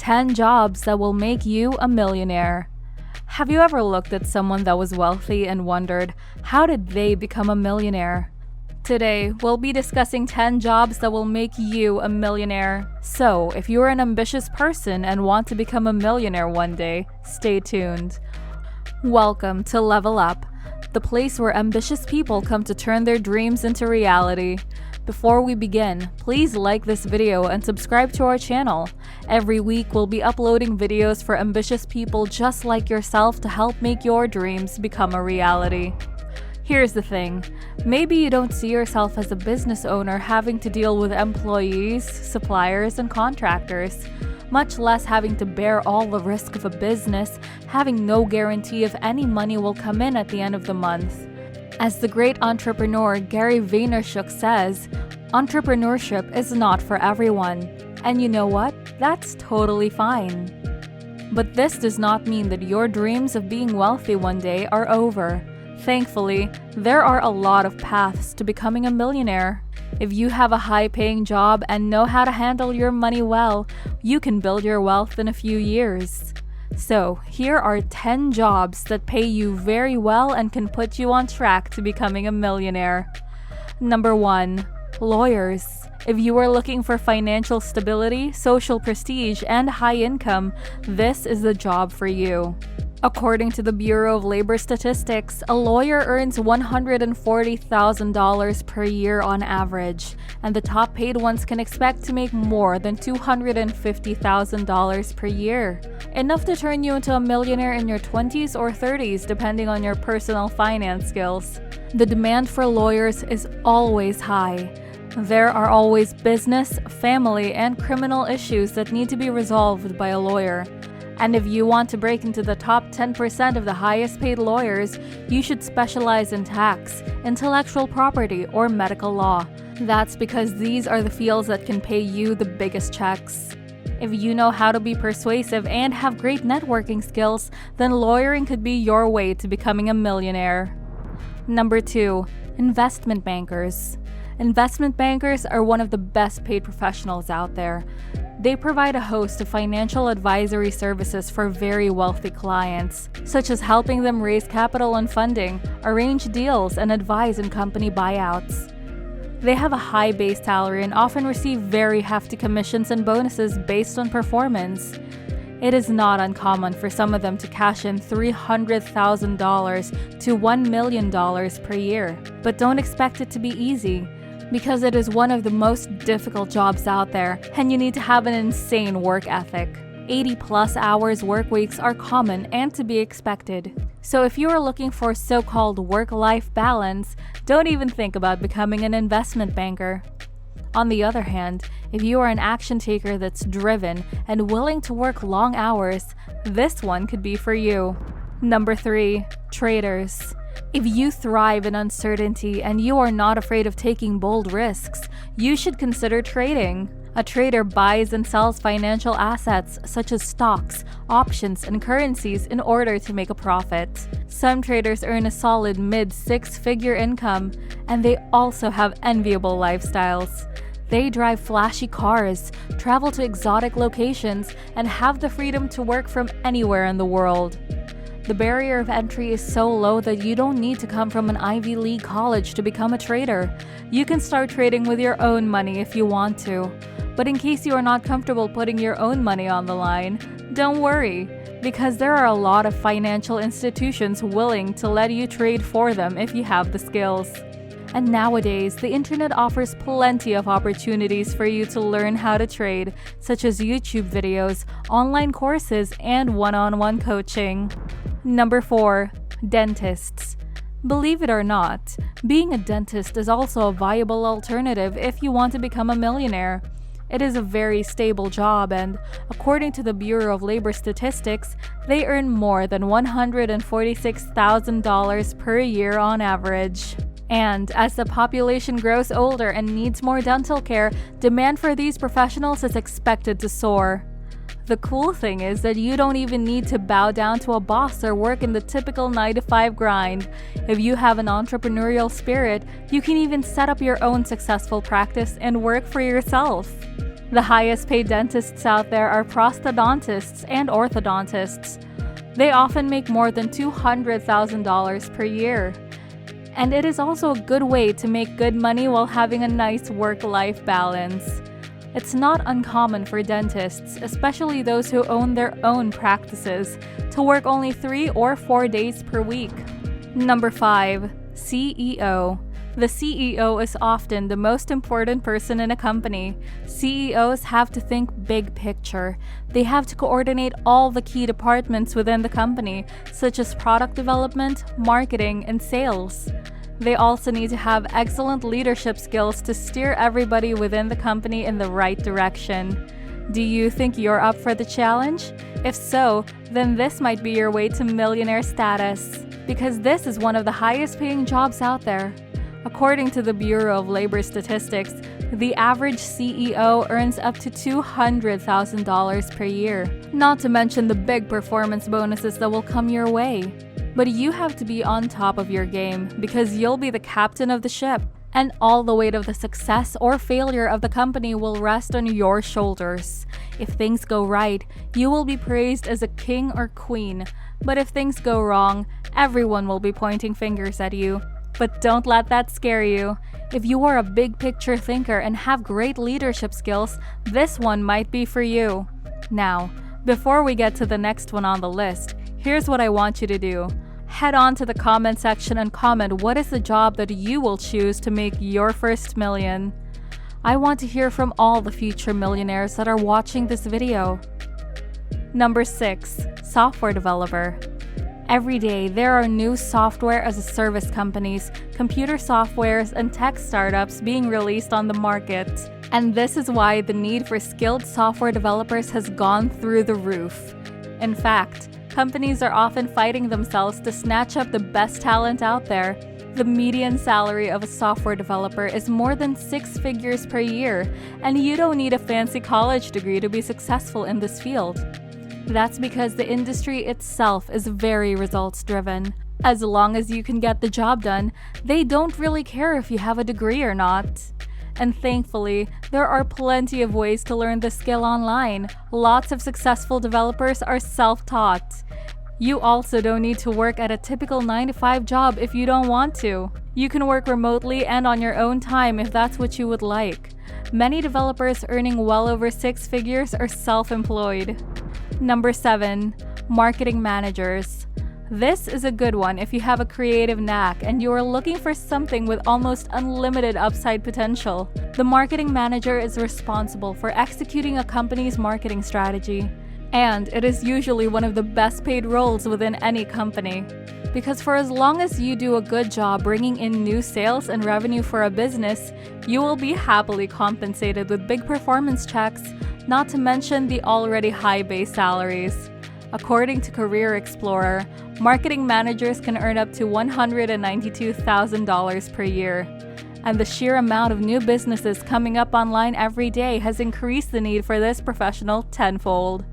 10 jobs that will make you a millionaire. Have you ever looked at someone that was wealthy and wondered, how did they become a millionaire? Today, we'll be discussing 10 jobs that will make you a millionaire. So, if you're an ambitious person and want to become a millionaire one day, stay tuned. Welcome to Level Up, the place where ambitious people come to turn their dreams into reality. Before we begin, please like this video and subscribe to our channel. Every week, we'll be uploading videos for ambitious people just like yourself to help make your dreams become a reality. Here's the thing, maybe you don't see yourself as a business owner having to deal with employees, suppliers, and contractors, much less having to bear all the risk of a business, having no guarantee if any money will come in at the end of the month. As the great entrepreneur Gary Vaynerchuk says, entrepreneurship is not for everyone. And you know what? That's totally fine. But this does not mean that your dreams of being wealthy one day are over. Thankfully, there are a lot of paths to becoming a millionaire. If you have a high-paying job and know how to handle your money well, you can build your wealth in a few years. So, here are 10 jobs that pay you very well and can put you on track to becoming a millionaire. Number 1. Lawyers. If you are looking for financial stability, social prestige, and high income, this is the job for you. According to the Bureau of Labor Statistics, a lawyer earns $140,000 per year on average, and the top paid ones can expect to make more than $250,000 per year. Enough to turn you into a millionaire in your 20s or 30s depending on your personal finance skills. The demand for lawyers is always high. There are always business, family, and criminal issues that need to be resolved by a lawyer. And if you want to break into the top 10% of the highest paid lawyers, you should specialize in tax, intellectual property, or medical law. That's because these are the fields that can pay you the biggest checks. If you know how to be persuasive and have great networking skills, then lawyering could be your way to becoming a millionaire. Number 2. Investment bankers. Investment bankers are one of the best paid professionals out there. They provide a host of financial advisory services for very wealthy clients, such as helping them raise capital and funding, arrange deals, and advise in company buyouts. They have a high base salary and often receive very hefty commissions and bonuses based on performance. It is not uncommon for some of them to cash in $300,000 to $1 million per year. But don't expect it to be easy, because it is one of the most difficult jobs out there, and you need to have an insane work ethic. 80+ hours work weeks are common and to be expected. So if you are looking for so-called work-life balance, don't even think about becoming an investment banker. On the other hand, if you are an action taker that's driven and willing to work long hours, this one could be for you. Number 3. Traders. If you thrive in uncertainty and you are not afraid of taking bold risks, you should consider trading. A trader buys and sells financial assets such as stocks, options, and currencies in order to make a profit. Some traders earn a solid mid-six-figure income, and they also have enviable lifestyles. They drive flashy cars, travel to exotic locations, and have the freedom to work from anywhere in the world. The barrier of entry is so low that you don't need to come from an Ivy League college to become a trader. You can start trading with your own money if you want to. But in case you are not comfortable putting your own money on the line, don't worry, because there are a lot of financial institutions willing to let you trade for them if you have the skills. And nowadays, the internet offers plenty of opportunities for you to learn how to trade, such as YouTube videos, online courses, and one-on-one coaching. Number 4. Dentists. Believe it or not, being a dentist is also a viable alternative if you want to become a millionaire. It is a very stable job and, according to the Bureau of Labor Statistics, they earn more than $146,000 per year on average. And as the population grows older and needs more dental care, demand for these professionals is expected to soar. The cool thing is that you don't even need to bow down to a boss or work in the typical 9-to-5 grind. If you have an entrepreneurial spirit, you can even set up your own successful practice and work for yourself. The highest paid dentists out there are prosthodontists and orthodontists. They often make more than $200,000 per year. And it is also a good way to make good money while having a nice work-life balance. It's not uncommon for dentists, especially those who own their own practices, to work only 3 or 4 days per week. Number 5. CEO. The CEO is often the most important person in a company. CEOs have to think big picture. They have to coordinate all the key departments within the company, such as product development, marketing, and sales. They also need to have excellent leadership skills to steer everybody within the company in the right direction. Do you think you're up for the challenge? If so, then this might be your way to millionaire status, because this is one of the highest paying jobs out there. According to the Bureau of Labor Statistics, the average CEO earns up to $200,000 per year, not to mention the big performance bonuses that will come your way. But you have to be on top of your game because you'll be the captain of the ship, and all the weight of the success or failure of the company will rest on your shoulders. If things go right, you will be praised as a king or queen, but if things go wrong, everyone will be pointing fingers at you. But don't let that scare you. If you are a big picture thinker and have great leadership skills, this one might be for you. Now, before we get to the next one on the list, here's what I want you to do. Head on to the comment section and comment what is the job that you will choose to make your first million. I want to hear from all the future millionaires that are watching this video. Number 6. Software developer. Every day, there are new software as a service companies, computer softwares, and tech startups being released on the market. And this is why the need for skilled software developers has gone through the roof. In fact, companies are often fighting themselves to snatch up the best talent out there. The median salary of a software developer is more than 6 figures per year, and you don't need a fancy college degree to be successful in this field. That's because the industry itself is very results-driven. As long as you can get the job done, they don't really care if you have a degree or not. And thankfully, there are plenty of ways to learn the skill online. Lots of successful developers are self-taught. You also don't need to work at a typical 9-to-5 job if you don't want to. You can work remotely and on your own time if that's what you would like. Many developers earning well over 6 figures are self-employed. Number 7. Marketing managers. This is a good one if you have a creative knack and you are looking for something with almost unlimited upside potential. The marketing manager is responsible for executing a company's marketing strategy. And it is usually one of the best paid roles within any company. Because for as long as you do a good job bringing in new sales and revenue for a business, you will be happily compensated with big performance checks, not to mention the already high base salaries. According to Career Explorer, marketing managers can earn up to $192,000 per year. And the sheer amount of new businesses coming up online every day has increased the need for this professional tenfold.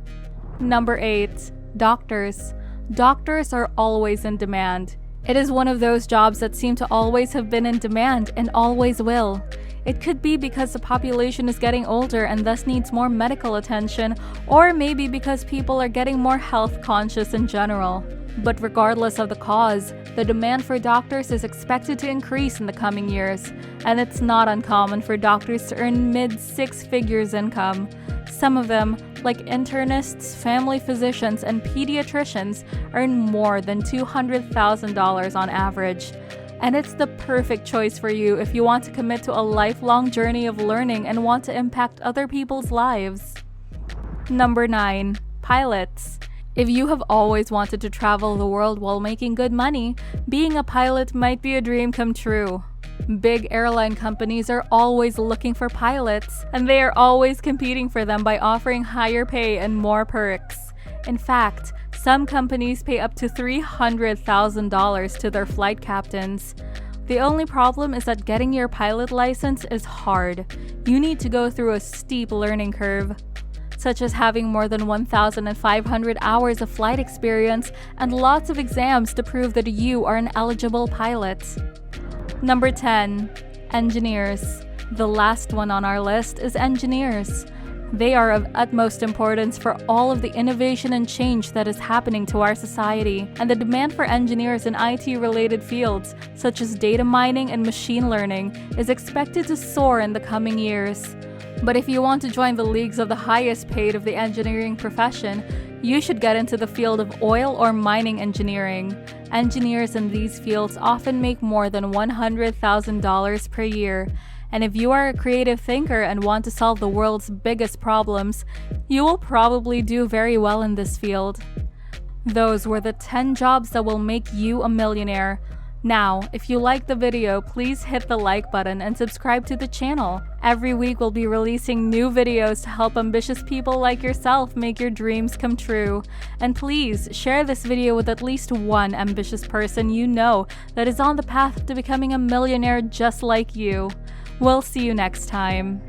Number 8. Doctors. Doctors are always in demand. It is one of those jobs that seem to always have been in demand and always will. It could be because the population is getting older and thus needs more medical attention, or maybe because people are getting more health conscious in general. But regardless of the cause, the demand for doctors is expected to increase in the coming years, and it's not uncommon for doctors to earn mid-6 figures income. Some of them, like internists, family physicians, and pediatricians, earn more than $200,000 on average. And it's the perfect choice for you if you want to commit to a lifelong journey of learning and want to impact other people's lives. Number 9. Pilots. If you have always wanted to travel the world while making good money, being a pilot might be a dream come true. Big airline companies are always looking for pilots, and they are always competing for them by offering higher pay and more perks. In fact, some companies pay up to $300,000 to their flight captains. The only problem is that getting your pilot license is hard. You need to go through a steep learning curve, such as having more than 1,500 hours of flight experience and lots of exams to prove that you are an eligible pilot. Number 10. Engineers. The last one on our list is engineers. They are of utmost importance for all of the innovation and change that is happening to our society, and the demand for engineers in IT-related fields, such as data mining and machine learning, is expected to soar in the coming years. But if you want to join the leagues of the highest paid of the engineering profession, you should get into the field of oil or mining engineering. Engineers in these fields often make more than $100,000 per year. And if you are a creative thinker and want to solve the world's biggest problems, you will probably do very well in this field. Those were the 10 jobs that will make you a millionaire. Now, if you liked the video, please hit the like button and subscribe to the channel. Every week we'll be releasing new videos to help ambitious people like yourself make your dreams come true. And please share this video with at least one ambitious person you know that is on the path to becoming a millionaire just like you. We'll see you next time.